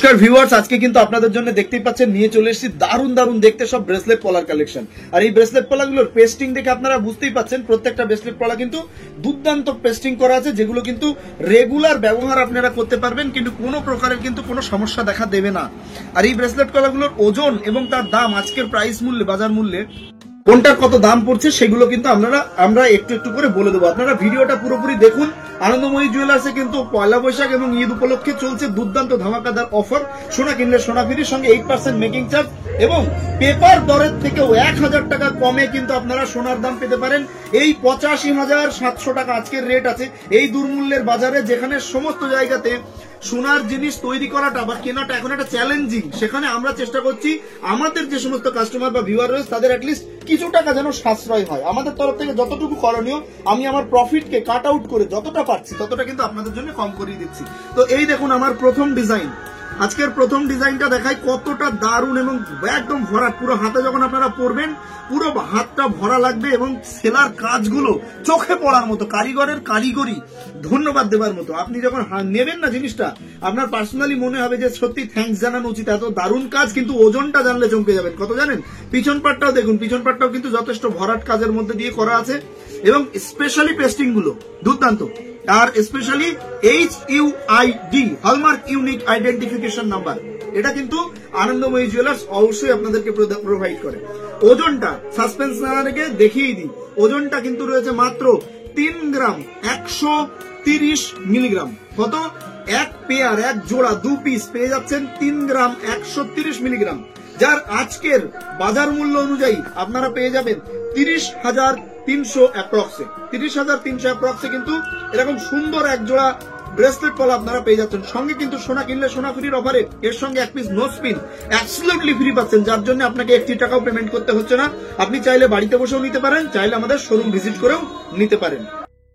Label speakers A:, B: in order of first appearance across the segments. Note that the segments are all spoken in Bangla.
A: নমস্কার ভিউয়ার্স, আজকে কিন্তু আপনাদের জন্য দেখতেই পাচ্ছেন নিয়ে চলে এসেছি দারুণ দারুণ দেখতে সব ব্রেসলেট পলার কালেকশন। আর এই ব্রেসলেট পলাগুলোর পেস্টিং দেখে আপনারা বুঝতেই পাচ্ছেন প্রত্যেকটা ব্রেসলেট পলা কিন্তু দুর্দান্ত পেস্টিং করা আছে, যেগুলো কিন্তু রেগুলার ব্যবহার আপনারা করতে পারবেন, কিন্তু কোনো প্রকারের কিন্তু কোনো সমস্যা দেখা দেবে না। আর এই ব্রেসলেট পলাগুলোর ওজন এবং তার দাম আজকের প্রাইস মূল্যে, বাজার মূল্যে কোনটার কত দাম পড়ছে সেগুলো কিন্তু আমরা একটু একটু করে বলে দেবো। আপনারা ভিডিওটা পুরোপুরি দেখুন। আনন্দময়ী জুয়েলার্সে কিন্তু পয়লা বৈশাখ এবং ঈদ উপলক্ষে চলছে দুর্দান্ত ধামাকাদার অফার। সোনা কিনলে সোনা ফ্রির সঙ্গে 8% মেকিং চার্জ এবং পেপার দরের থেকেও 1000 টাকা কমে কিন্তু আপনারা সোনার দাম পেতে পারেন। এই 85,700 টাকা আজকের রেট আছে এই দুর্মূল্যের বাজারে, যেখানে সমস্ত জায়গাতে সোনার জিনিস তৈরি করাটা বা কেনাটা এখন একটা চ্যালেঞ্জিং। সেখানে আমরা চেষ্টা করছি আমাদের যে সমস্ত কাস্টমার বা ভিউয়ার রয়েছে তাদের অ্যাটলিস্ট কিছু টাকা যেন সাশ্রয় হয়। আমাদের তরফ থেকে যতটুকু করণীয় আমি আমার প্রফিটকে কাট আউট করে যতটা পারছি ততটা কিন্তু আপনাদের জন্য কম করিয়ে দিচ্ছি। তো এই দেখুন আমার প্রথম ডিজাইন, আজকের প্রথম ডিজাইনটা দেখাই কতটা দারুণ এবং একদম ভরা। পুরো হাতে যখন আপনারা পরবেন পুরো হাতটা ভরা লাগবে এবং সেলার কাজগুলো চোখে পড়ার মতো, কারিগরের কারিগরি ধন্যবাদ দেবার মতো। আপনি যখন নেবেন না জিনিসটা আপনার পার্সোনালি মনে হবে যে সত্যি থ্যাঙ্কস জানানো উচিত, এত দারুণ কাজ। কিন্তু ওজনটা জানলে চমকে যাবেন। কত জানেন? পিছন পাটটাও দেখুন, পিছন পাটটাও কিন্তু যথেষ্ট ভরাট কাজের মধ্যে দিয়ে করা আছে এবং স্পেশালি পেস্টিং গুলো দুর্দান্ত। আর specially HUID hallmark unique identification number, এটা কিন্তু আনন্দময়ী জুয়েলার্স অবশ্যই আপনাদেরকে প্রোভাইড করে। ওজনটা সাসপেন্স না রেখে দেখিয়ে দিই, ওজনটা কিন্তু রয়েছে মাত্র 3 গ্রাম 130 মিলিগ্রাম। কত? এক পেয়ার, এক জোড়া, 2 পিস পেয়ে যাচ্ছেন 3 গ্রাম 130 মিলিগ্রাম, যার আজকের বাজার মূল্য অনুযায়ী আপনারা পেয়ে যাবেন 30,300 অ্যাপ্রক্সে। 30,300 অ্যাপ্রক্সে কিন্তু এরকম সুন্দর এক জোড়া ব্রেসলেট পলা আপনারা পেয়ে যাচ্ছেন। সঙ্গে কিন্তু সোনা কিনলে সোনা ফ্রির অফারে এর সঙ্গে 1 piece no spin absolutely free পাচ্ছেন, যার জন্য আপনাকে 1 টাকাও পেমেন্ট করতে হচ্ছে না। আপনি চাইলে বাড়িতে বসেও নিতে পারেন, চাইলে আমাদের শোরুম ভিজিট করেও নিতে পারেন।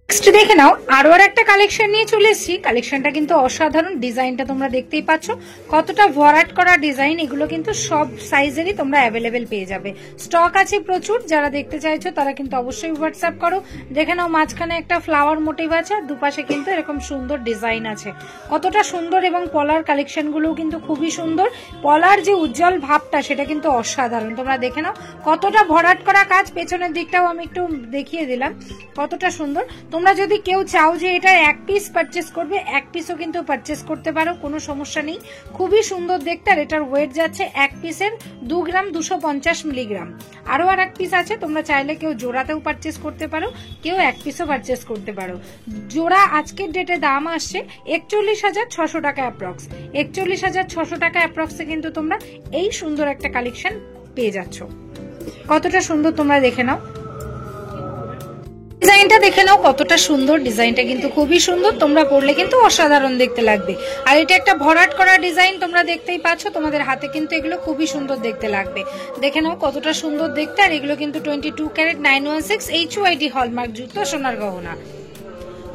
B: নেক্সট দেখে নাও, আরো একটা কালেকশন নিয়ে চলে এসেছি। কালেকশনটা কিন্তু অসাধারণ, ডিজাইনটা তোমরা দেখতেই পাচ্ছ কতটা ভরাট করা ডিজাইন। এগুলো কিন্তু সব সাইজেরই তোমরা অ্যাভেলেবেল পেয়ে যাবে, স্টক আছে প্রচুর। যারা দেখতে চাইছো তারা কিন্তু অবশ্যই হোয়াটসঅ্যাপ করো। দেখে নাও মাঝখানে একটা ফ্লাওয়ার মোটিভ আছে, আর দুপাশে কিন্তু এরকম সুন্দর ডিজাইন আছে। কতটা সুন্দর, এবং পলার কালেকশন গুলোও কিন্তু খুবই সুন্দর। পলার যে উজ্জ্বল ভাবটা সেটা কিন্তু অসাধারণ। তোমরা দেখে নাও কতটা ভরাট করা কাজ। পেছনের দিকটাও আমি একটু দেখিয়ে দিলাম কতটা সুন্দর। তোমরা যদি কেউ চাও যে এটা 1 পিস পারচেস করবে, 1 পিসও কিন্তু পারচেস করতে পারো, কোনো সমস্যা নেই। খুবই সুন্দর দেখতে। আর এটার ওয়েট যাচ্ছে 1 পিসের 2 গ্রাম 250 মিলিগ্রাম। আরো আর 1 পিস আছে, তোমরা চাইলে কেউ জোড়াতেও পারচেস করতে পারো, কেউ 1 পিসও পারচেস করতে পারো। জোড়া আজকের ডেটে দাম আসছে 41,600 টাকা অ্যাপ্রক্স। 41,600 টাকা অ্যাপ্রক্সে কিন্তু তোমরা এই সুন্দর একটা কালেকশন পেয়ে যাচ্ছ। কতটা সুন্দর তোমরা দেখে নাও, ডিজাইনটা দেখে নাও কতটা সুন্দর। ডিজাইনটা কিন্তু খুবই সুন্দর, তোমরা পরলে কিন্তু অসাধারণ দেখতে লাগবে। আর এটা একটা ভরাট করা ডিজাইন, তোমরা দেখতেই পাচ্ছ। তোমাদের হাতে কিন্তু এগুলো খুবই সুন্দর দেখতে লাগবে। দেখে নাও কতটা সুন্দর দেখতে। আর এগুলো কিন্তু 22 ক্যারেট 916 HUID হলমার্ক যুক্ত সোনার গহনা।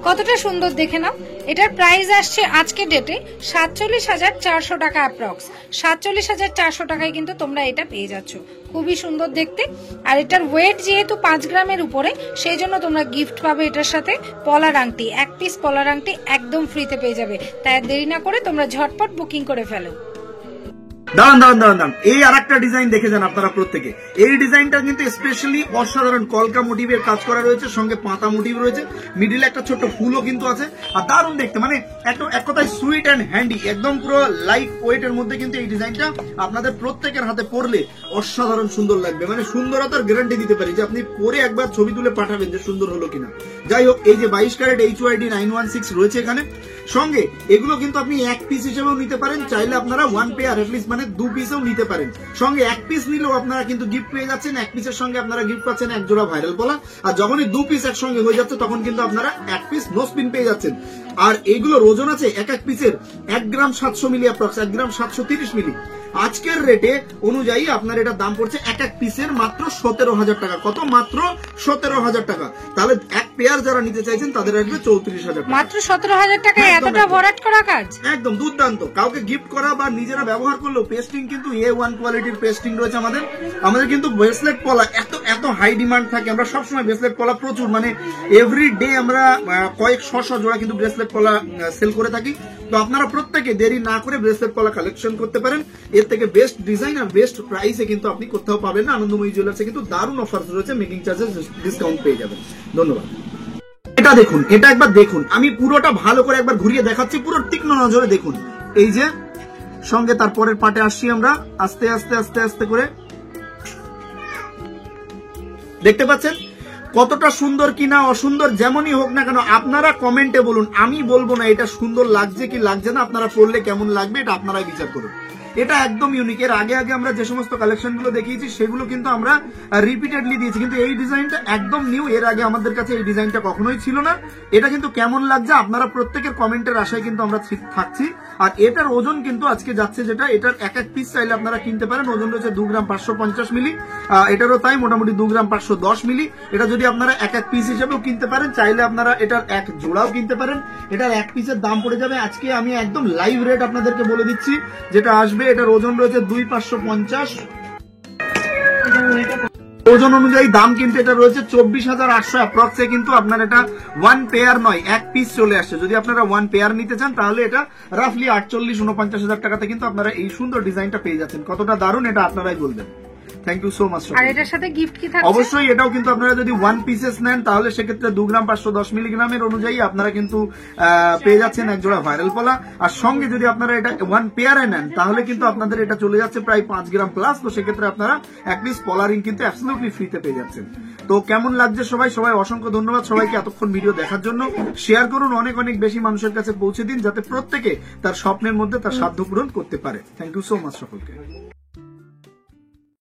B: কতটা সুন্দর দেখে নাও। এটার প্রাইস আসছে আজকের ডেটে 47,400 টাকা অ্যাপ্রক্স। 47,400 টাকায় কিন্তু তোমরা এটা পেয়ে যাচ্ছ। খুবই সুন্দর দেখতে। আর এটার ওয়েট যেহেতু 5 গ্রামের উপরে, সেই জন্য তোমরা গিফট পাবে এটার সাথে পলার আংটি। 1 পিস পলার আংটি একদম ফ্রিতে পেয়ে যাবে। তাই দেরি না করে তোমরা ঝটপট বুকিং করে ফেলো।
A: দাঁড়ান, এই আর একটা ডিজাইন দেখে যান আপনারা প্রত্যেকে। এই ডিজাইনটা কিন্তু স্পেশালি অসাধারণ কলকা মোটিভের কাজ করা রয়েছে, সঙ্গে পাতা মোটিভ রয়েছে, মিডিলে একটা ছোট্ট ফুলও কিন্তু আছে। আর দারুণ দেখতে, মানে এক কথায় সুইট অ্যান্ড হ্যান্ডি, একদম পুরো লাইট ওয়েটের মধ্যে কিন্তু এই ডিজাইনটা আপনাদের প্রত্যেকের হাতে পরলে অসাধারণ সুন্দর লাগবে। মানে সুন্দরতার গ্যারান্টি দিতে পারি যে আপনি পরে একবার ছবি তুলে পাঠাবেন যে সুন্দর হলো কিনা। যাই হোক, এই যে 22 ক্যারেট HUID 916 রয়েছে এখানে। সঙ্গে এগুলো কিন্তু আপনি 1 পিস হিসেবেও নিতে পারেন, চাইলে আপনারা 1 পেয়ার অ্যাটলিস্ট মানে 2 পিসও নিতে পারেন। সঙ্গে 1 পিস নিলেও আপনারা কিন্তু গিফট পেয়ে যাচ্ছেন। 1 পিসের সঙ্গে আপনারা গিফট পাচ্ছেন 1 জোড়া ভাইরাল পলা। আর যখনই 2 পিস একসঙ্গে হয়ে যাচ্ছে তখন কিন্তু আপনারা 1 পিস নো স্পিন পেয়ে যাচ্ছেন। আর এইগুলোর ওজন আছে এক পিসের 1 গ্রাম 700 মিলি অ্যাপ্রক্স, 1 গ্রাম 730 মিলি। আজকের রেটে অনুযায়ী আপনার এটার দাম পড়ছে এক পিসের মাত্র 17,000 টাকা। কত? মাত্র 17,000 টাকা। তাহলে 1 পেয়ার যারা নিতে চাইছেন তাদের আসবে 34,000 টাকা।
B: মাত্র 17,000 টাকায় এতটা ভরাট করা কাজ,
A: একদম দুর্দান্ত। কাউকে গিফট করা বা নিজেরা ব্যবহার করলেও পেস্টিং কিন্তু A1 কোয়ালিটির পেস্টিং রয়েছে আমাদের কিন্তু ব্রেসলেট পলা এত এত হাই ডিমান্ড থাকে, আমরা সবসময় ব্রেসলেট পলা প্রচুর মানে এভরি ডে আমরা কয়েক শো জোড়া কিন্তু ব্রেসলেট পলা সেল করে থাকি। তো আপনারা প্রত্যেকে দেরি না করে ব্রেসলেট পলা কালেকশন করতে পারেন। এর থেকে বেস্ট ডিজাইন আর বেস্ট প্রাইসে কিন্তু আপনি কোথাও পাবেন না। আনন্দময়ী জুয়েলার্সে কিন্তু দারুণ অফার রয়েছে, মেকিং চার্জেস ডিসকাউন্ট পেয়ে যাবেন। ধন্যবাদ। এটা দেখুন, এটা একবার দেখুন, আমি পুরোটা ভালো করে একবার ঘুরিয়ে দেখাচ্ছি, পুরো তীক্ষ্ণ নজরে দেখুন। এই যে সঙ্গে তারপরের পার্টে আসছি আমরা, আস্তে আস্তে আস্তে আস্তে করে দেখতে পাচ্ছেন কতটা সুন্দর কিনা অসুন্দর যেমনই হোক না কেন আপনারা কমেন্টে বলুন, আমি বলবো না এটা সুন্দর লাগছে কি লাগছে না, আপনারা পড়লে কেমন লাগবে এটা আপনারাই বিচার করুন। এটা একদম ইউনিক। এর আগে আগে আমরা যে সমস্ত কালেকশন গুলো দেখিয়েছি সেগুলো কিন্তু আমরা রিপিটেডলি দিয়েছি, কিন্তু এই ডিজাইনটা একদম নিউ। এর আগে আমাদের কাছে এই ডিজাইনটা কখনোই ছিল না। এটা কিন্তু কেমন লাগছে আপনারা প্রত্যেকের কমেন্টের আশায় কিন্তু আমরা থাকছি। আর এটার ওজন কিন্তু আজকে যাচ্ছে যেটা, এটার এক এক পিস চাইলে আপনারা কিনতে পারেন। ওজন রয়েছে 2 গ্রাম 550 মিলি, এটারও তাই মোটামুটি 2 গ্রাম 510 মিলি। এটা যদি আপনারা এক এক পিস হিসেবেও কিনতে পারেন, চাইলে আপনারা এটার এক জোড়াও কিনতে পারেন। এটার এক পিসের দাম পড়ে যাবে, আজকে আমি একদম লাইভ রেট আপনাদেরকে বলে দিচ্ছি যেটা আসবে। এটার ওজন রয়েছে 2550, ওজন অনুযায়ী দাম কিন্তু এটা রয়েছে 24,800 অ্যাপ্রক্সে। কিন্তু আপনার এটা ওয়ান পেয়ার নয়, এক পিস চলে আসছে। যদি আপনারা ওয়ান পেয়ার নিতে চান তাহলে এটা রাফলি 48-49,000 টাকাতে কিন্তু আপনারা এই সুন্দর ডিজাইনটা পেয়ে যাচ্ছেন। কতটা দারুণ এটা আপনারাই বলবেন। Thank you so much.
B: আর এটার সাথে গিফট কি থাকছে?
A: অবশ্যই এটাও কিন্তু আপনারা যদি ওয়ান পিসেস নেন তাহলে সেক্ষেত্রে 2 গ্রাম 510 মিলিগ্রামের অনুযায়ী আপনারা কিন্তু পেয়ে যাচ্ছেন এক জোড়া ভাইরাল পলা। আর সঙ্গে যদি আপনারা এটা ওয়ান পেয়ারে নেন তাহলে কিন্তু আপনাদের এটা চলে যাচ্ছে প্রায় 5 গ্রাম প্লাস। তো সেক্ষেত্রে আপনারা এক পিস পলা রিং কিন্তু অ্যাবসলিউটলি ফ্রিতে পেয়ে যাচ্ছেন। তো কেমন লাগছে সবাই অসংখ্য ধন্যবাদ সবাইকে এতক্ষণ ভিডিও দেখার জন্য। শেয়ার করুন, অনেক অনেক বেশি মানুষের কাছে পৌঁছে দিন যাতে প্রত্যেকে তার স্বপ্নের মধ্যে তার সাধ্য পূরণ করতে পারে। থ্যাংক ইউ সো মাচ সকলকে।